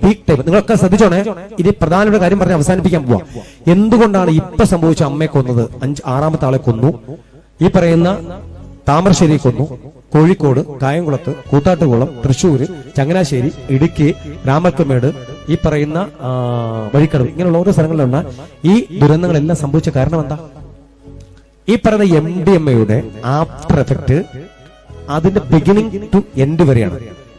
Peak time. നിങ്ങളൊക്കെ ശ്രദ്ധിച്ചോണേ, ഇനി പ്രധാനപ്പെട്ട കാര്യം പറഞ്ഞ് അവസാനിപ്പിക്കാൻ പോവാം. എന്തുകൊണ്ടാണ് ഇപ്പൊ സംഭവിച്ച അമ്മയെ കൊന്നത്? 6ാമത്തെ ആളെ കൊന്നു, ഈ പറയുന്ന താമരശ്ശേരി കൊന്നു, കോഴിക്കോട്, കായംകുളത്ത്, കൂത്താട്ടുകുളം, തൃശ്ശൂര്, ചങ്ങനാശ്ശേരി, ഇടുക്കി, രാമക്കൽമേട്, ഈ പറയുന്ന വഴിക്കടവ്, ഇങ്ങനെയുള്ള ഓരോ സ്ഥലങ്ങളിലുള്ള ഈ ദുരന്തങ്ങളെല്ലാം സംഭവിച്ച കാരണം എന്താ? ഈ പറയുന്ന MDMA ആഫ്റ്റർ എഫക്ട് അതിന്റെ ബിഗിനിങ് ടു എൻഡ് വരെയാണ്.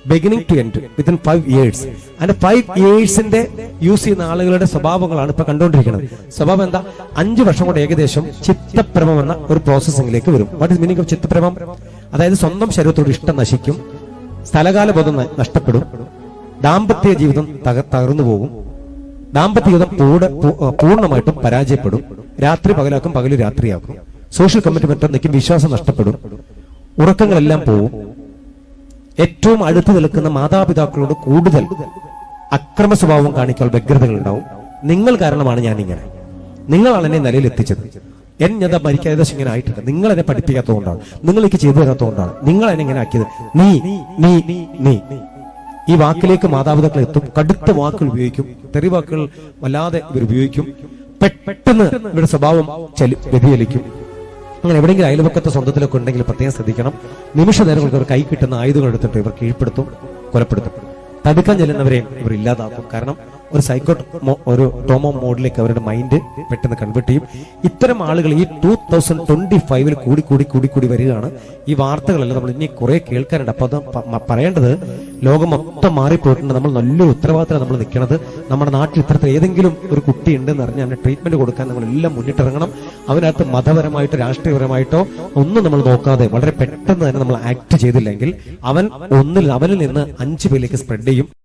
Beginning to end within 5 years. അതിന്റെ 5 yearsന്റെ യൂസ് ചെയ്യുന്ന ആളുകളുടെ സ്വഭാവങ്ങളാണ് ഇപ്പൊ കണ്ടുകൊണ്ടിരിക്കുന്നത്. സ്വഭാവം എന്താ? 5 വർഷം കൊണ്ട് ഏകദേശം ചിത്തഭ്രമം എന്ന ഒരു പ്രോസസ്സിംഗിലേക്ക് വരും. വാട്ട് ഇസ് മീനിങ് ഓഫ് ചിത്തഭ്രമം? അതായത് സ്വന്തം ശരീരത്തോട് ഇഷ്ടം നശിക്കും, സ്ഥലകാല ബോധം നഷ്ടപ്പെടും, ദാമ്പത്യ ജീവിതം തകർന്നു പോകും, ദാമ്പത്യ ജീവിതം പൂർണ്ണമായിട്ടും പരാജയപ്പെടും, രാത്രി പകലാക്കും, പകല് രാത്രിയാക്കും, സോഷ്യൽ കമ്മിറ്റ്മെന്റ് നിൽക്കും, വിശ്വാസം നഷ്ടപ്പെടും, ഉറക്കങ്ങളെല്ലാം പോവും, ഏറ്റവും അടുത്ത് നിൽക്കുന്ന മാതാപിതാക്കളോട് കൂടുതൽ അക്രമ സ്വഭാവം കാണിക്കാൻ വ്യഗ്രതകൾ ഉണ്ടാവും. നിങ്ങൾ കാരണമാണ് ഞാനിങ്ങനെ, നിങ്ങളാണ് എന്നെ നിലയിൽ എത്തിച്ചത്, ഞാൻ മരിക്കാതെ ഇങ്ങനെ ആയിട്ടുണ്ട്, നിങ്ങൾ എന്നെ പഠിപ്പിക്കാത്തതുകൊണ്ടാണ്, നിങ്ങൾ എനിക്ക് ചെയ്തു തരാത്തതുകൊണ്ടാണ്, നിങ്ങൾ എന്നെ ഇങ്ങനെ ആക്കിയത്, നീ നീ നീ ഈ വാക്കിലേക്ക് മാതാപിതാക്കൾ എത്തും. കടുത്ത വാക്കുകൾ ഉപയോഗിക്കും, തെറിവാക്കുകൾ വല്ലാതെ ഇവർ ഉപയോഗിക്കും. പെട്ടെന്ന് ഇവരുടെ സ്വഭാവം വ്യതിചലിക്കും. അങ്ങനെ എവിടെയെങ്കിലും അയൽവക്കത്തെ സ്വന്തത്തിലൊക്കെ ഉണ്ടെങ്കിൽ പ്രത്യേകം ശ്രദ്ധിക്കണം. നിമിഷ നേരങ്ങൾക്ക് അവർ കൈ കിട്ടുന്ന ആയുധങ്ങൾ എടുത്തിട്ട് ഇവർ കീഴ്പ്പെടുത്തും, കൊലപ്പെടുത്തും. തടുക്കാൻ ചെല്ലുന്നവരെയും ഇവർ ഇല്ലാതാക്കും. കാരണം ഒരു ടോമോ മോഡിലേക്ക് അവരുടെ മൈൻഡ് പെട്ടെന്ന് കൺവേർട്ട് ചെയ്യും. ഇത്തരം ആളുകൾ ഈ 2025 കൂടി കൂടി കൂടി കൂടി വരികയാണ്. ഈ വാർത്തകളെല്ലാം നമ്മൾ ഇനി കുറെ കേൾക്കാനുണ്ട്. അപ്പൊ അത് പറയേണ്ടത്, ലോകം മൊത്തം മാറിപ്പോയിട്ടുണ്ട്. നമ്മൾ നല്ലൊരു ഉത്തരവാദിത്തം നമ്മൾ നിൽക്കുന്നത്. നമ്മുടെ നാട്ടിൽ ഇത്തരത്തിൽ ഏതെങ്കിലും ഒരു കുട്ടി ഉണ്ടെന്ന് അറിഞ്ഞാൽ അവന് ട്രീറ്റ്മെന്റ് കൊടുക്കാൻ നമ്മളെല്ലാം മുന്നിട്ടിറങ്ങണം. അതിനകത്ത് മതപരമായിട്ടോ രാഷ്ട്രീയപരമായിട്ടോ ഒന്നും നമ്മൾ നോക്കാതെ വളരെ പെട്ടെന്ന് തന്നെ നമ്മൾ ആക്ട് ചെയ്തില്ലെങ്കിൽ അവനിൽ നിന്ന് 5 പേരിലേക്ക് സ്പ്രെഡ് ചെയ്യും.